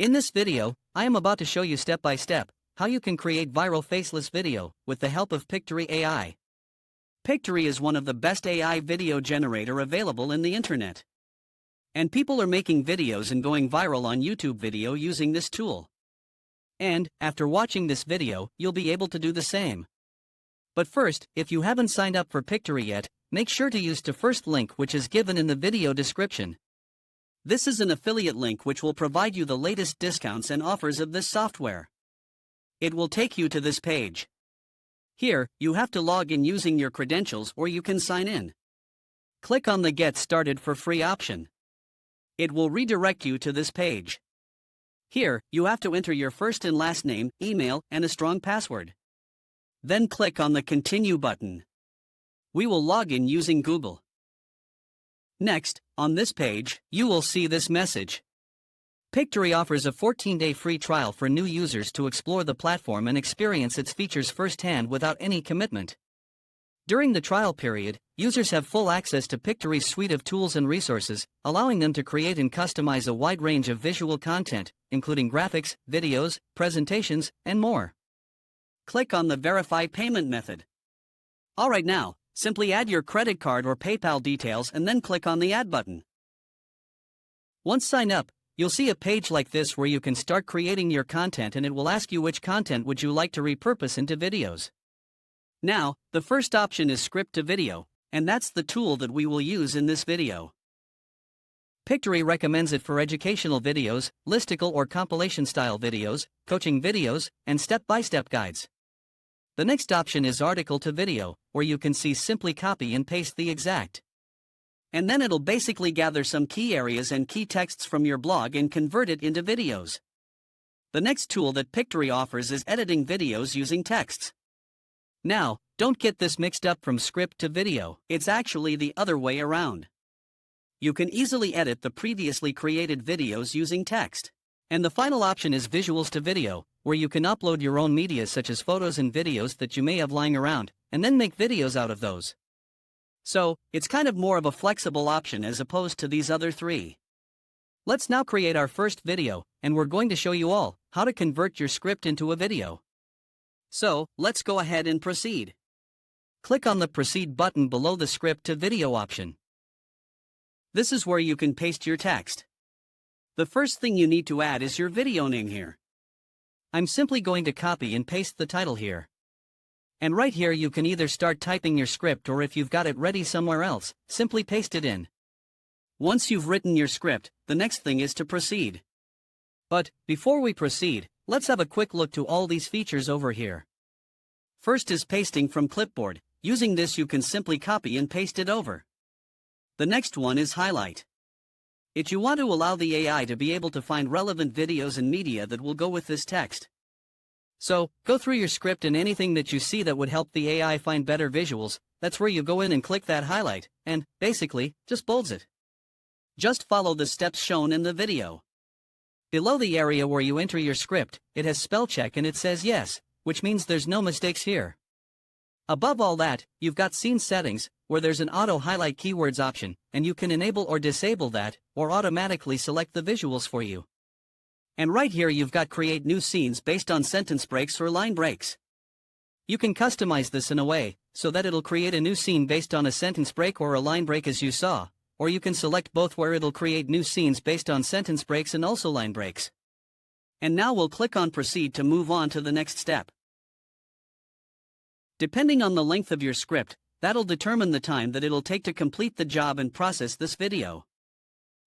In this video, I am about to show you step by step how you can create viral faceless video with the help of Pictory AI. Pictory is one of the best AI video generator available in the internet. And people are making videos and going viral on YouTube video using this tool. And, after watching this video, you'll be able to do the same. But first, if you haven't signed up for Pictory yet, make sure to use the first link which is given in the video description. This is an affiliate link which will provide you the latest discounts and offers of this software. It will take you to this page. Here, you have to log in using your credentials or you can sign in. Click on the Get Started for Free option. It will redirect you to this page. Here, you have to enter your first and last name, email, and a strong password. Then click on the Continue button. We will log in using Google. Next, on this page, you will see this message. Pictory offers a 14-day free trial for new users to explore the platform and experience its features firsthand without any commitment. During the trial period, users have full access to Pictory's suite of tools and resources, allowing them to create and customize a wide range of visual content, including graphics, videos, presentations, and more. Click on the Verify Payment method. Alright, now, simply add your credit card or PayPal details and then click on the Add button. Once signed up, you'll see a page like this where you can start creating your content, and it will ask you which content would you like to repurpose into videos. Now, the first option is script to video, and that's the tool that we will use in this video. Pictory recommends it for educational videos, listicle or compilation style videos, coaching videos, and step-by-step guides. The next option is article to video, where you can simply copy and paste the exact. And then it'll basically gather some key areas and key texts from your blog and convert it into videos. The next tool that Pictory offers is editing videos using texts. Now, don't get this mixed up from script to video, it's actually the other way around. You can easily edit the previously created videos using text. And the final option is visuals to video, where you can upload your own media such as photos and videos that you may have lying around, and then make videos out of those. So, it's kind of more of a flexible option as opposed to these other three. Let's now create our first video, and we're going to show you all how to convert your script into a video. So, let's go ahead and proceed. Click on the Proceed button below the script to video option. This is where you can paste your text. The first thing you need to add is your video name here. I'm simply going to copy and paste the title here. And right here you can either start typing your script, or if you've got it ready somewhere else, simply paste it in. Once you've written your script, the next thing is to proceed. But, before we proceed, let's have a quick look to all these features over here. First is pasting from clipboard. Using this you can simply copy and paste it over. The next one is highlight. You want to allow the AI to be able to find relevant videos and media that will go with this text. So, go through your script and anything that you see that would help the AI find better visuals, that's where you go in and click that highlight, and, basically, just bolds it. Just follow the steps shown in the video. Below the area where you enter your script, it has spell check and it says yes, which means there's no mistakes here. Above all that, you've got scene settings, where there's an auto-highlight keywords option, and you can enable or disable that, or automatically select the visuals for you. And right here you've got create new scenes based on sentence breaks or line breaks. You can customize this in a way, so that it'll create a new scene based on a sentence break or a line break as you saw, or you can select both where it'll create new scenes based on sentence breaks and also line breaks. And now we'll click on Proceed to move on to the next step. Depending on the length of your script, that'll determine the time that it'll take to complete the job and process this video.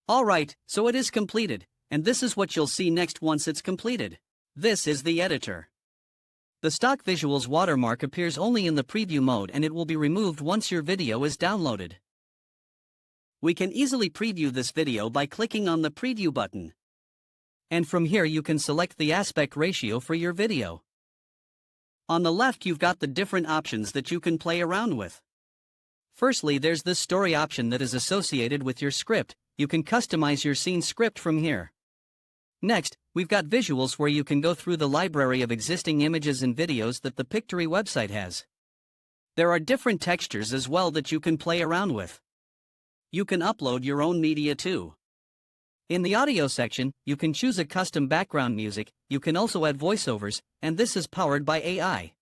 Alright, so it is completed, and this is what you'll see next once it's completed. This is the editor. The stock visuals watermark appears only in the preview mode, and it will be removed once your video is downloaded. We can easily preview this video by clicking on the Preview button. And from here you can select the aspect ratio for your video. On the left you've got the different options that you can play around with. Firstly, there's this story option that is associated with your script. You can customize your scene script from here. Next, we've got visuals where you can go through the library of existing images and videos that the Pictory website has. There are different textures as well that you can play around with. You can upload your own media too. In the audio section, you can choose a custom background music, you can also add voiceovers, and this is powered by AI.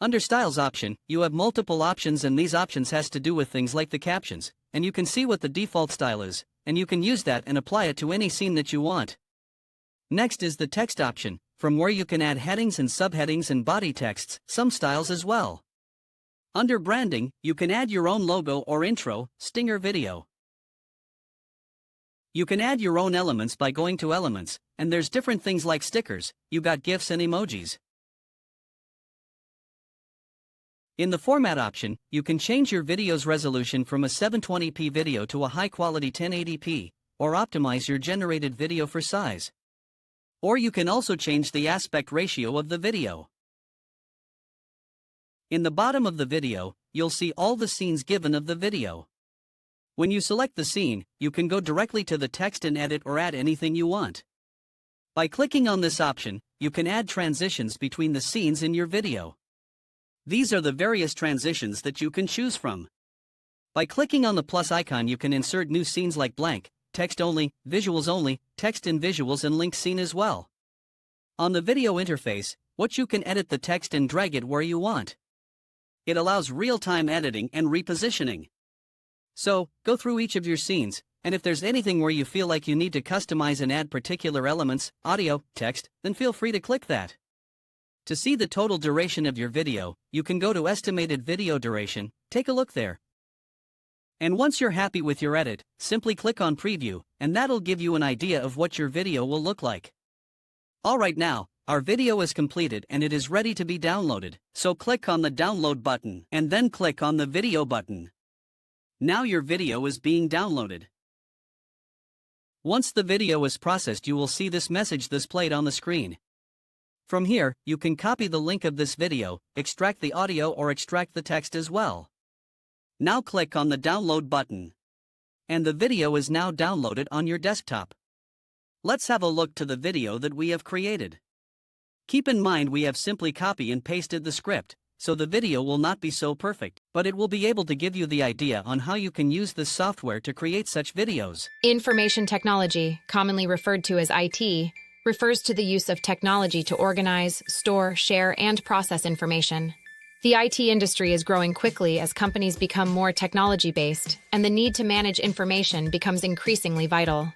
Under Styles option, you have multiple options, and these options has to do with things like the captions, and you can see what the default style is, and you can use that and apply it to any scene that you want. Next is the text option, from where you can add headings and subheadings and body texts, some styles as well. Under branding, you can add your own logo or intro, stinger video. You can add your own elements by going to Elements, and there's different things like stickers, you got GIFs and emojis. In the format option, you can change your video's resolution from a 720p video to a high-quality 1080p, or optimize your generated video for size. Or you can also change the aspect ratio of the video. In the bottom of the video, you'll see all the scenes given of the video. When you select the scene, you can go directly to the text and edit or add anything you want. By clicking on this option, you can add transitions between the scenes in your video. These are the various transitions that you can choose from. By clicking on the plus icon, you can insert new scenes like blank, text only, visuals only, text and visuals, and link scene as well. On the video interface, you can edit the text and drag it where you want. It allows real-time editing and repositioning. So, go through each of your scenes, and if there's anything where you feel like you need to customize and add particular elements, audio, text, then feel free to click that. To see the total duration of your video, you can go to Estimated Video Duration, take a look there. And once you're happy with your edit, simply click on Preview, and that'll give you an idea of what your video will look like. Alright, now, our video is completed and it is ready to be downloaded, so click on the Download button, and then click on the Video button. Now your video is being downloaded. Once the video is processed, you will see this message displayed on the screen. From here, you can copy the link of this video, extract the audio or extract the text as well. Now click on the Download button. And the video is now downloaded on your desktop. Let's have a look to the video that we have created. Keep in mind we have simply copy and pasted the script, so the video will not be so perfect, but it will be able to give you the idea on how you can use this software to create such videos. Information technology, commonly referred to as IT, refers to the use of technology to organize, store, share, and process information. The IT industry is growing quickly as companies become more technology-based, and the need to manage information becomes increasingly vital.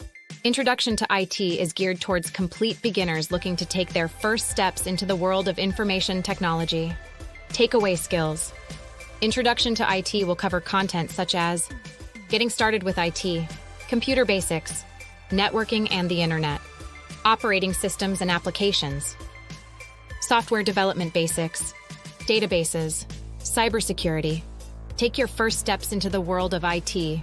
Introduction to IT is geared towards complete beginners looking to take their first steps into the world of information technology. Takeaway skills. Introduction to IT will cover content such as getting started with IT, computer basics, networking and the internet, operating systems and applications, software development basics, databases, cybersecurity. Take your first steps into the world of IT.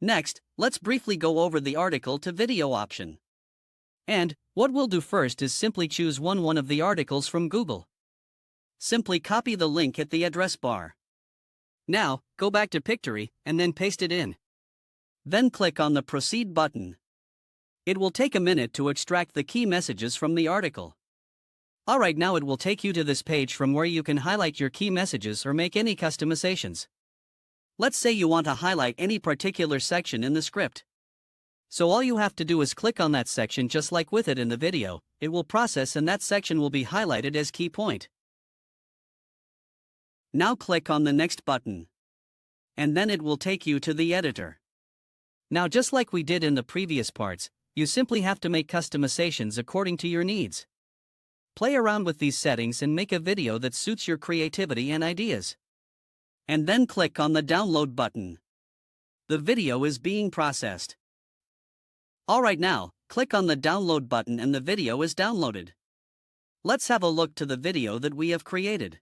Next, let's briefly go over the article to video option. And what we'll do first is simply choose one of the articles from Google. Simply copy the link at the address bar. Now, go back to Pictory and then paste it in. Then click on the Proceed button. It will take a minute to extract the key messages from the article. Alright, now it will take you to this page from where you can highlight your key messages or make any customizations. Let's say you want to highlight any particular section in the script. So all you have to do is click on that section just like with it in the video, it will process and that section will be highlighted as key point. Now click on the Next button. And then it will take you to the editor. Now just like we did in the previous parts, you simply have to make customizations according to your needs. Play around with these settings and make a video that suits your creativity and ideas. And then click on the Download button. The video is being processed. Alright, now, click on the Download button and the video is downloaded. Let's have a look to the video that we have created.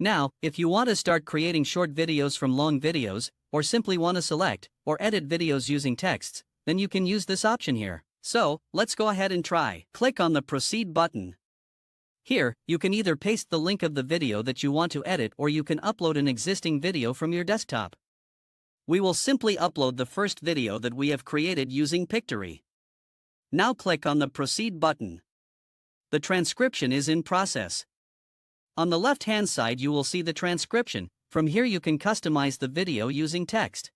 Now, if you want to start creating short videos from long videos, or simply want to select or edit videos using texts, then you can use this option here. So, let's go ahead and try. Click on the Proceed button. Here, you can either paste the link of the video that you want to edit or you can upload an existing video from your desktop. We will simply upload the first video that we have created using Pictory. Now click on the Proceed button. The transcription is in process. On the left-hand side you will see the transcription. From here you can customize the video using text.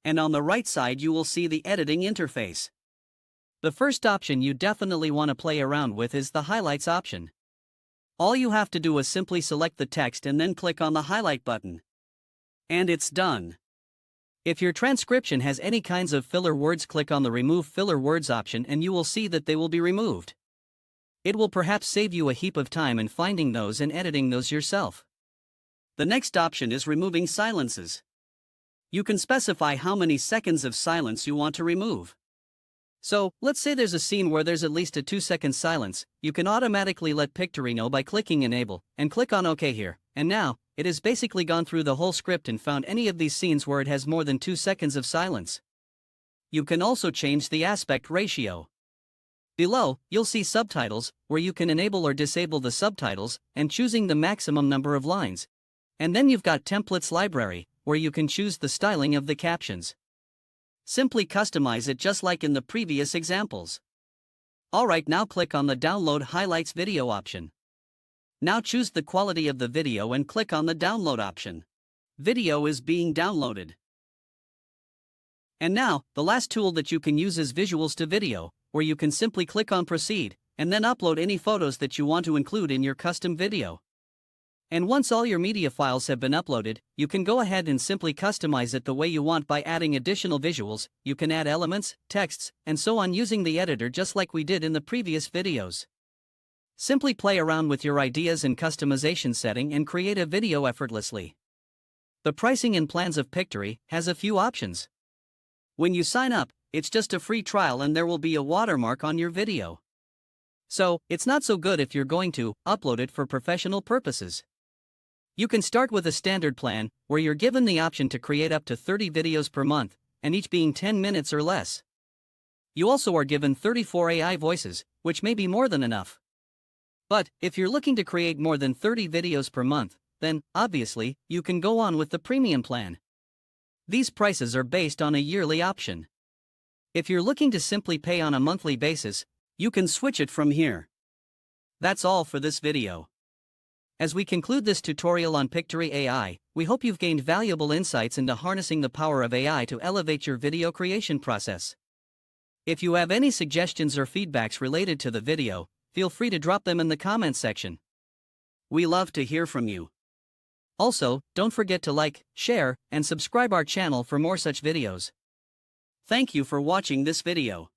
And on the right side you will see the editing interface. The first option you definitely want to play around with is the highlights option. All you have to do is simply select the text and then click on the highlight button. And it's done. If your transcription has any kinds of filler words, click on the Remove Filler Words option and you will see that they will be removed. It will perhaps save you a heap of time in finding those and editing those yourself. The next option is removing silences. You can specify how many seconds of silence you want to remove. So, let's say there's a scene where there's at least a 2-second silence. You can automatically let Pictory know by clicking Enable, and click on OK here. And now, it has basically gone through the whole script and found any of these scenes where it has more than 2 seconds of silence. You can also change the aspect ratio. Below, you'll see subtitles, where you can enable or disable the subtitles, and choosing the maximum number of lines. And then you've got Templates Library, where you can choose the styling of the captions. Simply customize it just like in the previous examples. Alright, now click on the Download Highlights Video option. Now choose the quality of the video and click on the Download option. Video is being downloaded. And now, the last tool that you can use is Visuals to Video, where you can simply click on Proceed, and then upload any photos that you want to include in your custom video. And once all your media files have been uploaded, you can go ahead and simply customize it the way you want by adding additional visuals. You can add elements, texts, and so on using the editor just like we did in the previous videos. Simply play around with your ideas and customization setting and create a video effortlessly. The pricing and plans of Pictory has a few options. When you sign up, it's just a free trial and there will be a watermark on your video. So, it's not so good if you're going to upload it for professional purposes. You can start with a standard plan, where you're given the option to create up to 30 videos per month, and each being 10 minutes or less. You also are given 34 AI voices, which may be more than enough. But, if you're looking to create more than 30 videos per month, then, obviously, you can go on with the premium plan. These prices are based on a yearly option. If you're looking to simply pay on a monthly basis, you can switch it from here. That's all for this video. As we conclude this tutorial on Pictory AI, we hope you've gained valuable insights into harnessing the power of AI to elevate your video creation process. If you have any suggestions or feedbacks related to the video, feel free to drop them in the comments section. We love to hear from you. Also, don't forget to like, share, and subscribe our channel for more such videos. Thank you for watching this video.